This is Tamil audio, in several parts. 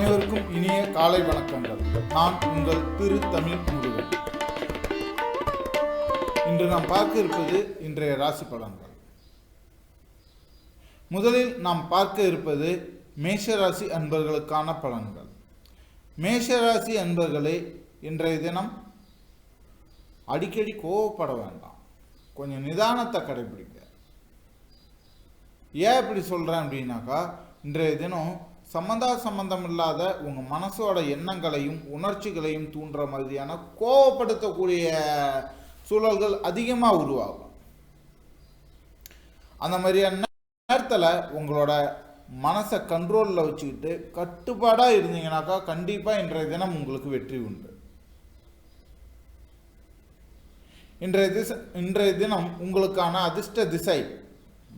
அனைவருக்கும் இனிய காலை வணக்கங்கள். நான் உங்கள் திரு தமிழ் முருகன். இன்று நாம் பார்க்க இருப்பது இன்றைய ராசி பலன்கள். முதலில் நாம் பார்க்க இருப்பது மேஷராசி அன்பர்களுக்கான பலன்கள். மேஷராசி அன்பர்களே, இன்றைய தினம் அடிக்கடி கோவப்பட வேண்டாம், கொஞ்சம் நிதானத்தை கடைபிடிங்க. ஏன் இப்படி சொல்கிறேன் அப்படின்னாக்கா, இன்றைய தினம் சம்பந்தம் இல்லாத உங்கள் மனசோட எண்ணங்களையும் உணர்ச்சிகளையும் தூண்டுற மாதிரியான கோவப்படுத்தக்கூடிய சூழல்கள் அதிகமாக உருவாகும். அந்த மாதிரியான நேரத்தில் உங்களோட மனசை கண்ட்ரோலில் வச்சுக்கிட்டு கட்டுப்பாடாக இருந்தீங்கன்னாக்கா கண்டிப்பாக இன்றைய தினம் உங்களுக்கு வெற்றி உண்டு. இன்றைய தினம் உங்களுக்கான அதிர்ஷ்ட திசை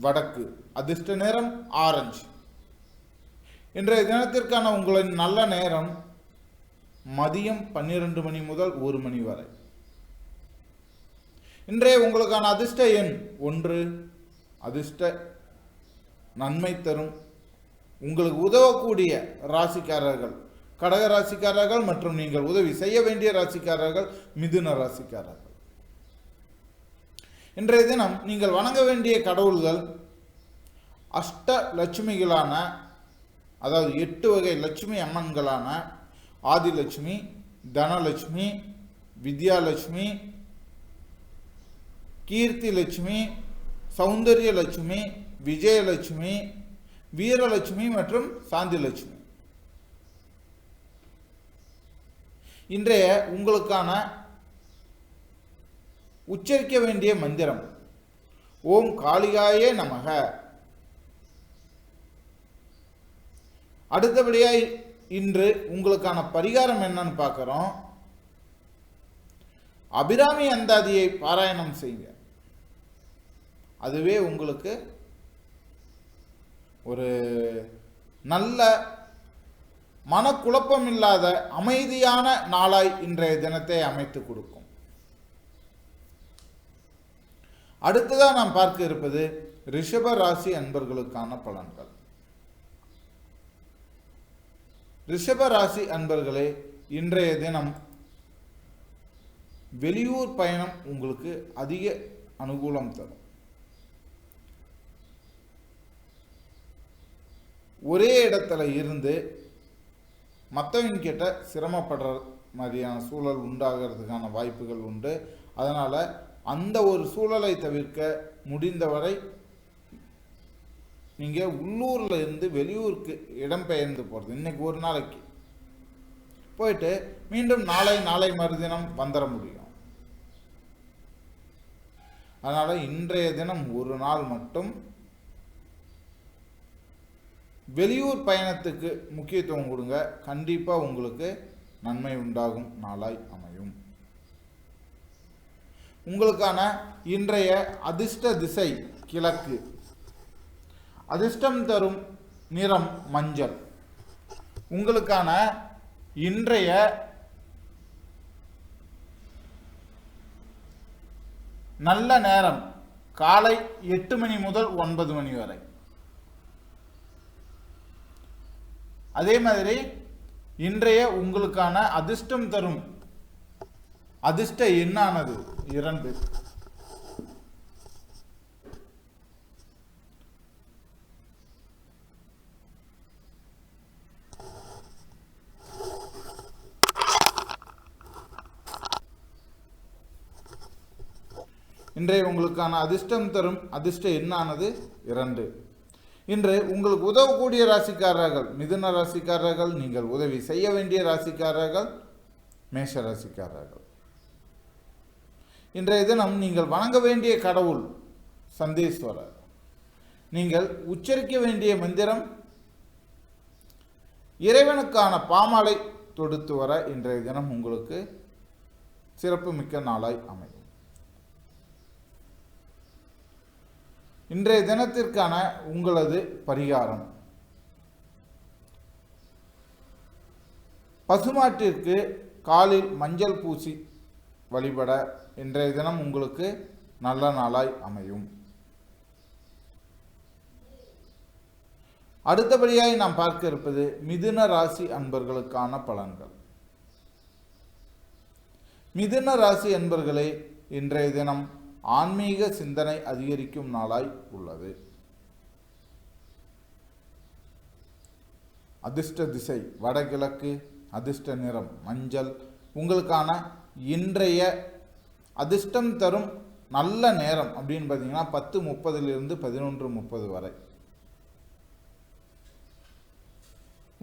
வடக்கு, அதிர்ஷ்ட நிறம் ஆரஞ்சு. இன்றைய தினத்திற்கான உங்களின் நல்ல நேரம் மதியம் 12 மணி முதல் 1 மணி வரை. இன்றைய உங்களுக்கான அதிர்ஷ்ட எண் 1. அதிர்ஷ்ட நன்மை தரும் உங்களுக்கு உதவக்கூடிய ராசிக்காரர்கள் கடக ராசிக்காரர்கள் மற்றும் நீங்கள் உதவி செய்ய வேண்டிய ராசிக்காரர்கள் மிதுன ராசிக்காரர்கள். இன்றைய தினம் நீங்கள் வணங்க வேண்டிய கடவுள்கள் அஷ்ட லட்சுமிகளான, அதாவது 8 வகை லட்சுமி அம்மன்களான ஆதிலட்சுமி, தனலட்சுமி, வித்யாலட்சுமி, கீர்த்தி லட்சுமி, சௌந்தர்ய லட்சுமி, விஜயலட்சுமி, வீரலட்சுமி மற்றும் சாந்தி லட்சுமி. இன்றைய உங்களுக்கான உச்சரிக்க வேண்டிய மந்திரம் ஓம் காளிகாயே நமக. அடுத்தபடியாக இன்று உங்களுக்கான பரிகாரம் என்னன்னு பார்க்குறோம். அபிராமி அந்தாதியை பாராயணம் செய்யுங்க. அதுவே உங்களுக்கு ஒரு நல்ல மனக்குழப்பம் இல்லாத அமைதியான நாளாய் இன்றைய தினத்தை அமைத்து கொடுக்கும். அடுத்ததாக நாம் பார்க்க இருப்பது ரிஷப ராசி அன்பர்களுக்கான பலன்கள். ரிஷப ராசி அன்பர்களே, இன்றைய தினம் வெளியூர் பயணம் உங்களுக்கு அதிக அனுகூலம் தரும். ஒரே இடத்துல இருந்து மற்றவங்க கிட்ட சிரமப்படுற மாதிரியான சூழல் உண்டாகிறதுக்கான வாய்ப்புகள் உண்டு. அதனால் அந்த ஒரு சூழலை தவிர்க்க முடிந்தவரை நீங்கள் உள்ளூரில் இருந்து வெளியூருக்கு இடம்பெயர்ந்து போகிறது, இன்னைக்கு ஒரு நாளைக்கு போயிட்டு மீண்டும் நாளை மறுதினம் வந்துட முடியும். அதனால் இன்றைய தினம் ஒரு நாள் மட்டும் வெளியூர் பயணத்துக்கு முக்கியத்துவம் கொடுங்க. கண்டிப்பாக உங்களுக்கு நன்மை உண்டாகும் நாளாய் அமையும். உங்களுக்கான இன்றைய அதிர்ஷ்ட திசை கிழக்கு, அதிர்ஷ்டம் தரும் நிறம் மஞ்சள். உங்களுக்கான இன்றைய நல்ல நேரம் காலை 8 மணி முதல் 9 மணி வரை. அதே மாதிரி இன்றைய உங்களுக்கான அதிர்ஷ்டம் தரும் அதிர்ஷ்ட எண்ணானது 2. இன்றைய உங்களுக்கான அதிர்ஷ்டம் தரும் அதிர்ஷ்ட எண்ணானது 2. இன்று உங்களுக்கு உதவக்கூடிய ராசிக்காரர்கள் மிதுன ராசிக்காரர்கள், நீங்கள் உதவி செய்ய வேண்டிய ராசிக்காரர்கள் மேஷ ராசிக்காரர்கள். இன்றைய தினம் நீங்கள் வணங்க வேண்டிய கடவுள் சந்தேஸ்வரர். நீங்கள் உச்சரிக்க வேண்டிய மந்திரம் இறைவனுக்கான பாமாலை தொடுத்து வர இன்றைய தினம் உங்களுக்கு சிறப்பு மிக்க நாளாய் அமையும். இன்றைய தினத்திற்கான உங்களது பரிகாரம் பசுமாட்டிற்கு காலில் மஞ்சள் பூசி வழிபட இன்றைய தினம் உங்களுக்கு நல்ல நாளாய் அமையும். அடுத்தபடியாக நாம் பார்க்க இருப்பது மிதுன ராசி அன்பர்களுக்கான பலன்கள். மிதுன ராசி அன்பர்களே, இன்றைய தினம் ஆன்மீக சிந்தனை அதிகரிக்கும் நாளாய் உள்ளது. அதிர்ஷ்ட திசை வடகிழக்கு, அதிர்ஷ்ட நிறம் மஞ்சள். உங்களுக்கான இன்றைய அதிர்ஷ்டம் தரும் நல்ல நேரம் அப்படின்னு பார்த்தீங்கன்னா 10:30 11:30 வரை.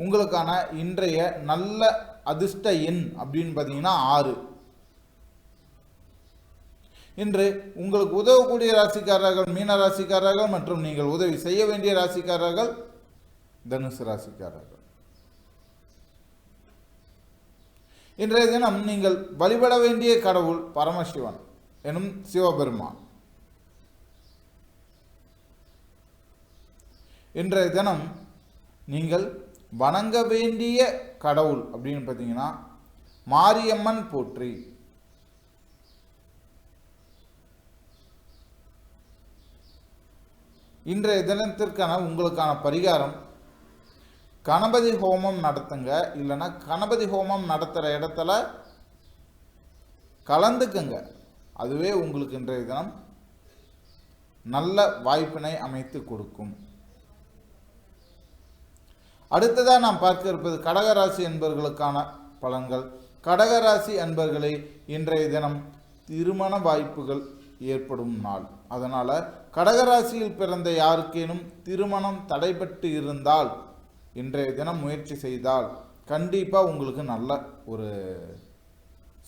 உங்களுக்கான இன்றைய நல்ல அதிர்ஷ்ட எண் அப்படின்னு பார்த்தீங்கன்னா 6. இன்று உங்களுக்கு உதவக்கூடிய ராசிக்காரர்கள் மீன ராசிக்காரர்கள் மற்றும் நீங்கள் உதவி செய்ய வேண்டிய ராசிக்காரர்கள் தனுசு ராசிக்காரர்கள். இன்றைய தினம் நீங்கள் வழிபட வேண்டிய கடவுள் பரமசிவன் எனும் சிவபெருமான். இன்றைய தினம் நீங்கள் வணங்க வேண்டிய கடவுள் அப்படின்னு பார்த்தீங்கன்னா மாரியம்மன் போற்றி. இன்றைய தினத்திற்கான உங்களுக்கான பரிகாரம், கணபதி ஹோமம் நடத்துங்க. இல்லைன்னா கணபதி ஹோமம் நடத்துகிற இடத்துல கலந்துக்குங்க. அதுவே உங்களுக்கு இன்றைய தினம் நல்ல வாய்ப்பினை அமைத்து கொடுக்கும். அடுத்ததாக நாம் பார்க்க இருப்பது கடகராசி அன்பர்களுக்கான பலன்கள். கடகராசி அன்பர்களே, இன்றைய தினம் திருமண வாய்ப்புகள் ஏற்படும் நாள். அதனால் கடகராசியில் பிறந்த யாருக்கேனும் திருமணம் தடைபட்டு இருந்தால் இன்றைய தினம் முயற்சி செய்தால் கண்டிப்பாக உங்களுக்கு நல்ல ஒரு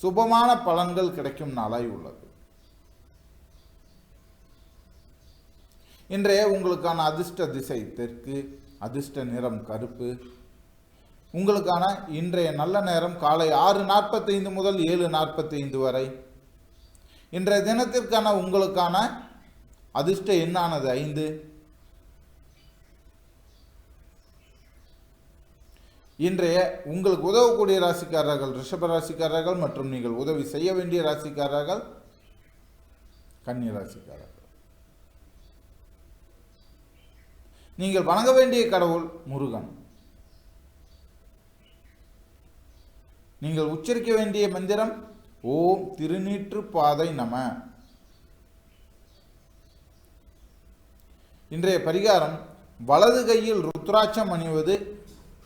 சுபமான பலன்கள் கிடைக்கும் நாளாய் உள்ளது. இன்றைய உங்களுக்கான அதிர்ஷ்ட திசை தெற்கு, அதிர்ஷ்ட நிறம் கருப்பு. உங்களுக்கான இன்றைய நல்ல நேரம் காலை 6:45 முதல் 7:45 வரை. இன்றைய தினத்திற்கான உங்களுக்கான அதிர்ஷ்ட எண்ணானது 5. இன்றைய உங்களுக்கு உதவக்கூடிய ராசிக்காரர்கள் ரிஷப ராசிக்காரர்கள் மற்றும் நீங்கள் உதவி செய்ய வேண்டிய ராசிக்காரர்கள் கன்னி ராசிக்காரர்கள். நீங்கள் வணங்க வேண்டிய கடவுள் முருகன். நீங்கள் உச்சரிக்க வேண்டிய மந்திரம் ஓம் திருநீற்றுப்பாதை நம. இன்றைய பரிகாரம், வலது கையில் ருத்ராட்சம் அணிவது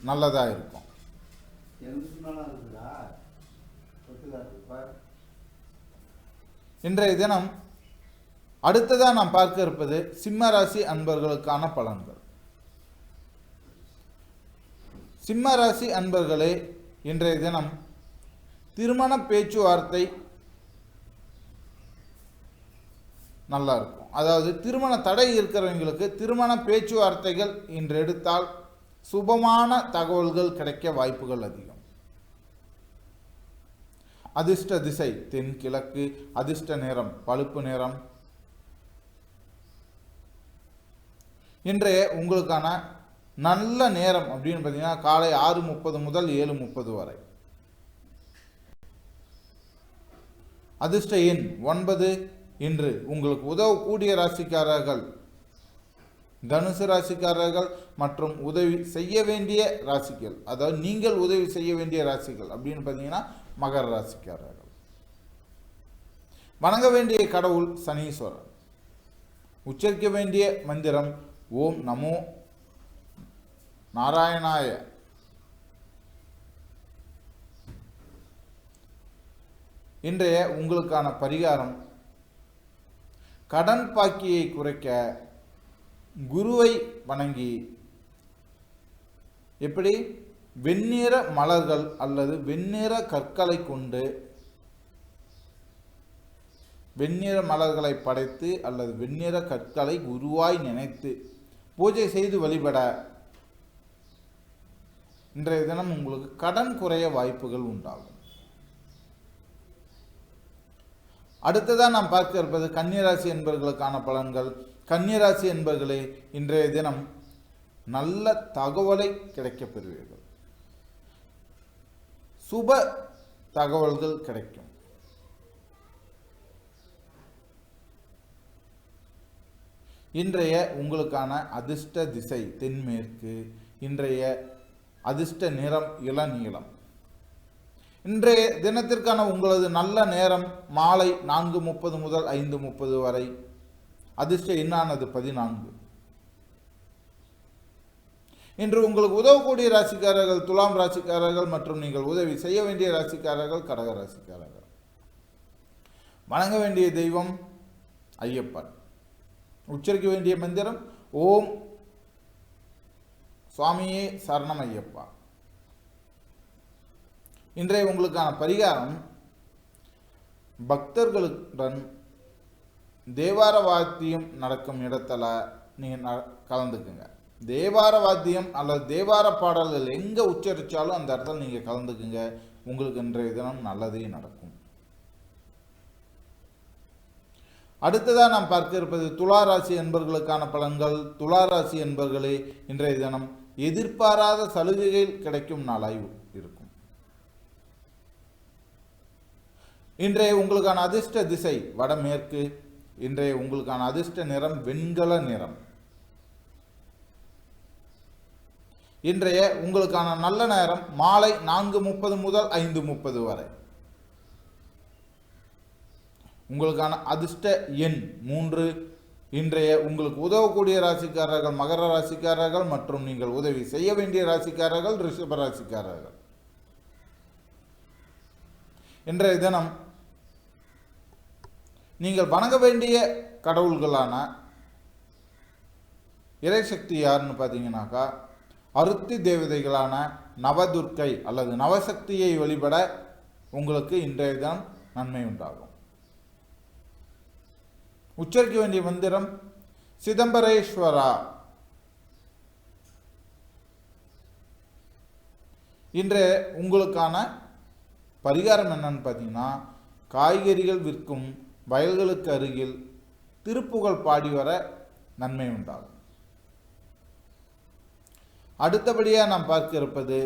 நல்லதா இருக்கும். இன்றைய தினம் அடுத்ததா நாம் பார்க்க இருப்பது சிம்ம ராசி அன்பர்களுக்கான பலன்கள். சிம்ம ராசி அன்பர்களே, இன்றைய தினம் திருமண பேச்சுவார்த்தை நல்லா இருக்கும். அதாவது திருமண தடை இருக்கிறவங்களுக்கு திருமண பேச்சுவார்த்தைகள் இன்று எடுத்தால் சுபமான தகவல்கள் கிடைக்க வாய்ப்புகள் அதிகம். அதிர்ஷ்ட திசை தென்கிழக்கு, அதிர்ஷ்ட நிறம் பழுப்பு நிறம். இன்றைய உங்களுக்கான நல்ல நேரம் அப்படின்னு பார்த்தீங்கன்னா காலை 6:30 முதல் 7:30 வரை. அதிர்ஷ்ட எண் 9. இன்று உங்களுக்கு உதவக்கூடிய ராசிக்காரர்கள் தனுசு ராசிக்காரர்கள் மற்றும் உதவி செய்ய வேண்டிய ராசிகள், அதாவது நீங்கள் உதவி செய்ய வேண்டிய ராசிகள் அப்படின்னு பார்த்தீங்கன்னா மகர ராசிக்காரர்கள். வணங்க வேண்டிய கடவுள் சனீஸ்வரர். உச்சரிக்க வேண்டிய மந்திரம் ஓம் நமோ நாராயணாய. இன்றைய உங்களுக்கான பரிகாரம், கடன் பாக்கியை குறைக்க குருவை வணங்கி, எப்படி வெண்ணிற மலர்கள் அல்லது வெண்ணிற கற்களை கொண்டு வெண்ணிற மலர்களை படைத்து அல்லது வெண்ணிற கற்களை குருவாய் நினைத்து பூஜை செய்து வழிபட இன்றைய தினம் உங்களுக்கு கடன் குறைய வாய்ப்புகள் உண்டாகும். அடுத்ததாக நாம் பார்க்க இருப்பது கன்னிராசி என்பவர்களுக்கான பலன்கள். கன்னிராசி என்பவர்களே, இன்றைய தினம் நல்ல தகவலை கிடைக்கப் பெறுவீர்கள். சுப தகவல்கள் கிடைக்கும். இன்றைய உங்களுக்கான அதிர்ஷ்ட திசை தென்மேற்கு. இன்றைய அதிர்ஷ்ட நிறம் இளநீலம். இன்றைய தினத்திற்கான உங்களது நல்ல நேரம் மாலை 4:30 முதல் 5:30 வரை. அதிர்ஷ்ட எண்ணானது 14. இன்று உங்களுக்கு உதவக்கூடிய ராசிக்காரர்கள் துலாம் ராசிக்காரர்கள் மற்றும் நீங்கள் உதவி செய்ய வேண்டிய ராசிக்காரர்கள் கடக ராசிக்காரர்கள். வணங்க வேண்டிய தெய்வம் ஐயப்பன். உச்சரிக்க வேண்டிய மந்திரம் ஓம் சுவாமியே சரணம் ஐயப்பா. இன்றைய உங்களுக்கான பரிகாரம் பக்தர்களுடன் தேவார வாத்தியம் நடக்கும் இடத்துல நீங்கள் கலந்துக்குங்க. தேவார வாத்தியம் அல்லது தேவார பாடல்கள் எங்கே உச்சரித்தாலும் அந்த இடத்துல நீங்கள் கலந்துக்குங்க. உங்களுக்கு இன்றைய தினம் நல்லதே நடக்கும். அடுத்ததாக நாம் பார்க்க இருப்பது துளாராசி என்பவர்களுக்கான பலன்கள். துளாராசி என்பவர்களே, இன்றைய தினம் எதிர்பாராத சலுகைகள் கிடைக்கும் நாளாய் இருக்கும். இன்றைய உங்களுக்கான அதிர்ஷ்ட திசை வடமேற்கு. இன்றைய உங்களுக்கான அதிர்ஷ்ட நிறம் வெண்கல நிறம். இன்றைய உங்களுக்கான நல்ல நேரம் மாலை 4:30 முதல் 5:30 வரை. உங்களுக்கான அதிர்ஷ்ட எண் 3. இன்றைய உங்களுக்கு உதவக்கூடிய ராசிக்காரர்கள் மகர ராசிக்காரர்கள் மற்றும் நீங்கள் உதவி செய்ய வேண்டிய ராசிக்காரர்கள் ரிஷப ராசிக்காரர்கள். இன்றைய தினம் நீங்கள் வணங்க வேண்டிய கடவுள்களான இறைசக்தி யாருன்னு பார்த்தீங்கன்னாக்கா, அருத்தி தேவதைகளான நவதுர்க்கை அல்லது நவசக்தியை வழிபட உங்களுக்கு இன்றைய தினம் நன்மை உண்டாகும். உச்சரிக்க வேண்டிய மந்திரம் சிதம்பரேஸ்வரா. இன்றைய உங்களுக்கான பரிகாரம் என்னன்னு பார்த்தீங்கன்னா, காய்கறிகள் விற்கும் வயல்களுக்கு அருகில் திருப்புகழ் பாடி வர நன்மை உண்டாகும். அடுத்தபடியாக நாம் பார்க்க இருப்பது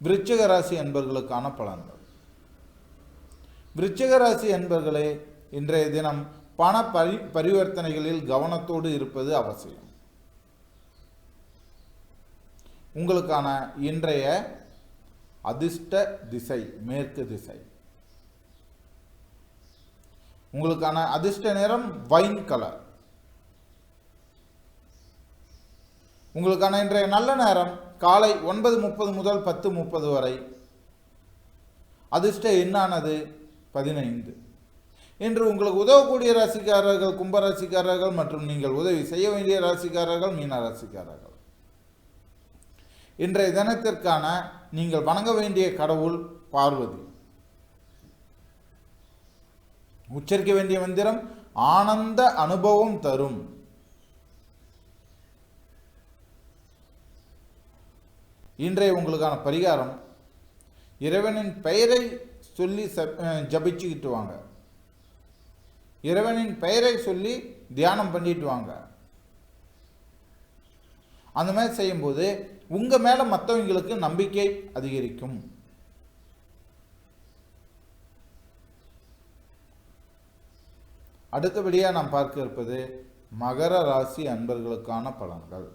விருச்சிக ராசி என்பவர்களுக்கான பலன்கள். விருச்சிக ராசி என்பவர்களே, இன்றைய தினம் பண பரிவர்த்தனைகளில் கவனத்தோடு இருப்பது அவசியம். உங்களுக்கான இன்றைய அதிர்ஷ்ட திசை மேற்கு திசை. உங்களுக்கான அதிர்ஷ்ட நிறம் வைன் கலர். உங்களுக்கான இன்றைய நல்ல நேரம் காலை 9:30 முதல் 10:30 வரை. அதிர்ஷ்ட எண்ணானது 15. இன்று உங்களுக்கு உதவக்கூடிய ராசிக்காரர்கள் கும்பராசிக்காரர்கள் மற்றும் நீங்கள் உதவி செய்ய வேண்டிய ராசிக்காரர்கள் மீன ராசிக்காரர்கள். இன்றைய தினத்திற்கான நீங்கள் வணங்க வேண்டிய கடவுள் பார்வதி. உச்சரிக்க வேண்டிய மந்திரம் ஆனந்த அனுபவம் தரும். இன்றைய உங்களுக்கான பரிகாரம் இறைவனின் பெயரை சொல்லி ஜபிச்சுக்கிட்டு வாங்க. இறைவனின் பெயரை சொல்லி தியானம் பண்ணிட்டு வாங்க. அந்த மாதிரி செய்யும்போது உங்கள் மேலே மற்றவங்களுக்கு நம்பிக்கை அதிகரிக்கும். அடுத்தபடியாக நாம் பார்க்க இருப்பது மகர ராசி அன்பர்களுக்கான பலன்கள்.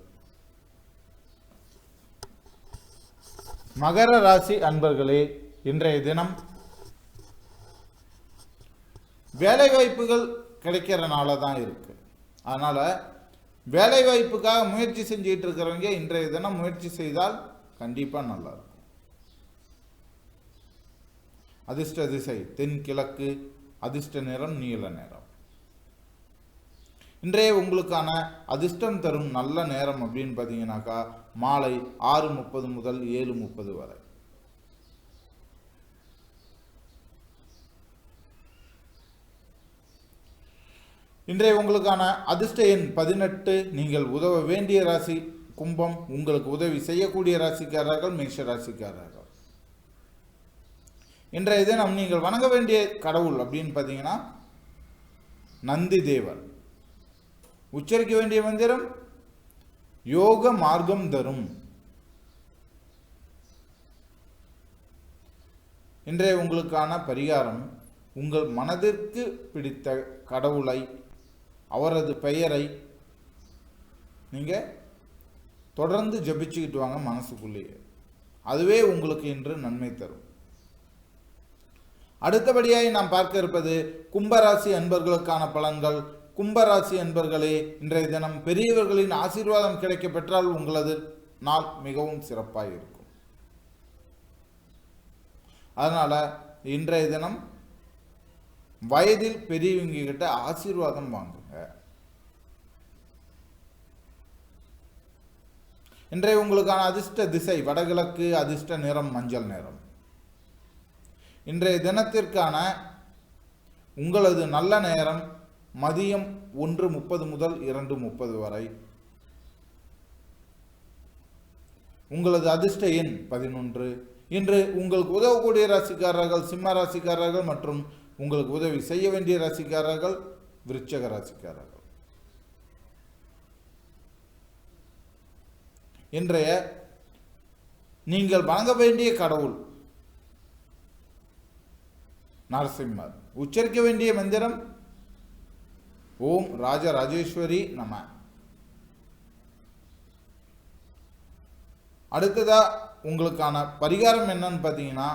மகர ராசி அன்பர்களே, இன்றைய தினம் வேலை வாய்ப்புகள் கிடைக்கிற நாளாக தான் இருக்கு. அதனால வேலை வாய்ப்புக்காக முயற்சி செஞ்சுட்டு இருக்கிறவங்க இன்றைய தினம் முயற்சி செய்தால் கண்டிப்பாக நல்லா இருக்கும். அதிர்ஷ்ட திசை தென்கிழக்கு. அதிர்ஷ்ட நிறம் நீல நிறம். இன்றைய உங்களுக்கான அதிர்ஷ்டம் தரும் நல்ல நேரம் அப்படின்னு பார்த்தீங்கன்னாக்கா மாலை 6:30 முதல் 7:30 வரை. இன்றைய உங்களுக்கான அதிர்ஷ்ட எண் 18. நீங்கள் உதவ வேண்டிய ராசி கும்பம். உங்களுக்கு உதவி செய்யக்கூடிய ராசிக்காரர்கள் மேஷ ராசிக்காரர்கள். இன்றைய தினம் நீங்கள் வணங்க வேண்டிய கடவுள் அப்படின்னு பார்த்தீங்கன்னா நந்தி தேவர். உச்சரிக்க வேண்டிய மந்திரம் யோக மார்க்கம் தரும். இன்றைய உங்களுக்கான பரிகாரம் உங்கள் மனதிற்கு பிடித்த கடவுளை அவரது பெயரை நீங்கள் தொடர்ந்து ஜபிச்சுக்கிட்டு வாங்க மனசுக்குள்ளேயே. அதுவே உங்களுக்கு இன்று நன்மை தரும். அடுத்தபடியாக நாம் பார்க்க இருப்பது கும்பராசி அன்பர்களுக்கான பலன்கள். கும்பராசி அன்பர்களே, இன்றைய தினம் பெரியவர்களின் ஆசீர்வாதம் கிடைக்க பெற்றால் உங்களது நாள் மிகவும் சிறப்பாக இருக்கும். அதனால இன்றைய தினம் வயதில் பெரியவங்க கிட்ட ஆசீர்வாதம் வாங்குங்க. இன்றைய உங்களுக்கான அதிர்ஷ்ட திசை வடகிழக்கு, அதிர்ஷ்ட நிறம் மஞ்சள் நிறம். இன்றைய தினத்திற்கான உங்களது நல்ல நேரம் மதியம் 1:30 முதல் 2:30 வரை. உங்களது அதிர்ஷ்ட எண் 11. இன்று உங்களுக்கு உதவக்கூடிய ராசிக்காரர்கள் சிம்ம ராசிக்காரர்கள் மற்றும் உங்களுக்கு உதவி செய்ய வேண்டிய ராசிக்காரர்கள் விருச்சக ராசிக்காரர்கள். இன்றைய நீங்கள் வணங்க வேண்டிய கடவுள் நரசிம்மர். உச்சரிக்க வேண்டிய மந்திரம் ஓம் ராஜராஜேஸ்வரி நம. அடுத்ததா உங்களுக்கான பரிகாரம் என்னன்னு பார்த்தீங்கன்னா,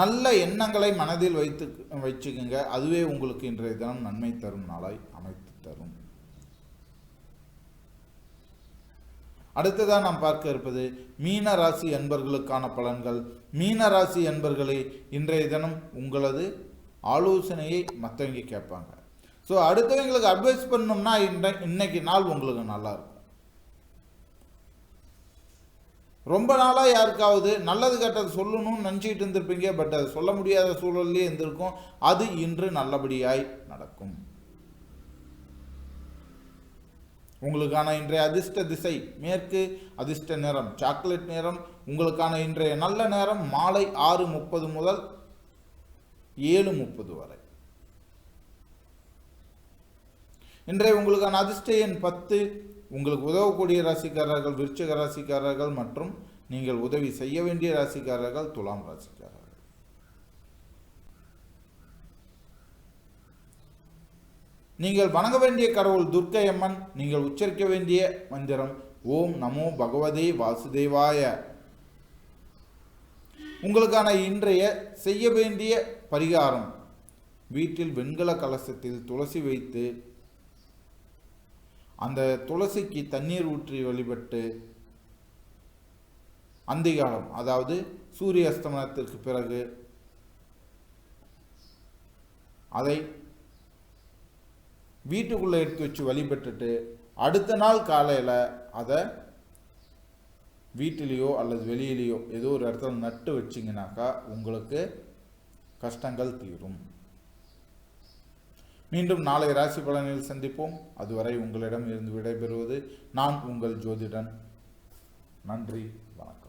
நல்ல எண்ணங்களை மனதில் வச்சுக்குங்க. அதுவே உங்களுக்கு இன்றைய தினம் நன்மை தரும் நாளாய் அமைத்து தரும். அடுத்ததாக நாம் பார்க்க இருப்பது மீன ராசி அன்பர்களுக்கான பலன்கள். மீன ராசி அன்பர்களே, இன்றைய தினம் உங்களது ஆலோசனையை மற்றவங்க கேட்பாங்க. ஸோ அடுத்தவங்களுக்கு அட்வைஸ் பண்ணோம்னா இன்னைக்கு நாள் உங்களுக்கு நல்லா இருக்கும். ரொம்ப நாளாக யாருக்காவது நல்லது கெட்டது சொல்லணும்னு நினச்சிக்கிட்டு இருந்திருப்பீங்க, பட் அது சொல்ல முடியாத சூழல்லே இருந்திருக்கும். அது இன்று நல்லபடியாய் நடக்கும். உங்களுக்கான இன்றைய அதிர்ஷ்ட திசை மேற்கு, அதிர்ஷ்ட நிறம் சாக்லேட் நிறம். உங்களுக்கான இன்றைய நல்ல நேரம் மாலை 6:30 முதல் 7:30 வரை. இன்றைய உங்களுக்கான அதிர்ஷ்ட எண் 10. உங்களுக்கு உதவக்கூடிய ராசிக்காரர்கள் விருச்சிக ராசிக்காரர்கள் மற்றும் நீங்கள் உதவி செய்ய வேண்டிய ராசிக்காரர்கள் துலாம் ராசிக்காரர்கள். நீங்கள் வணங்க வேண்டிய கடவுள் துர்க்கை அம்மன். நீங்கள் உச்சரிக்க வேண்டிய மந்திரம் ஓம் நமோ பகவதே வாசுதேவாய. உங்களுக்கான இன்றைய செய்ய வேண்டிய பரிகாரம், வீட்டில் வெண்கல கலசத்தில் துளசி வைத்து அந்த துளசிக்கு தண்ணீர் ஊற்றி வழிபட்டு அந்திகாலம், அதாவது சூரிய அஸ்தமனத்திற்கு பிறகு அதை வீட்டுக்குள்ளே எடுத்து வச்சு வழிபட்டுட்டு அடுத்த நாள் காலையில் அதை வீட்டிலேயோ அல்லது வெளியிலேயோ ஏதோ ஒரு இடத்துல நட்டு வச்சிங்கனாக்கா உங்களுக்கு கஷ்டங்கள் தீரும். மீண்டும் நாளை ராசி பலனில் சந்திப்போம். அதுவரை உங்களிடம் இருந்து விடைபெறுவது நான் உங்கள் ஜோதிடன். நன்றி, வணக்கம்.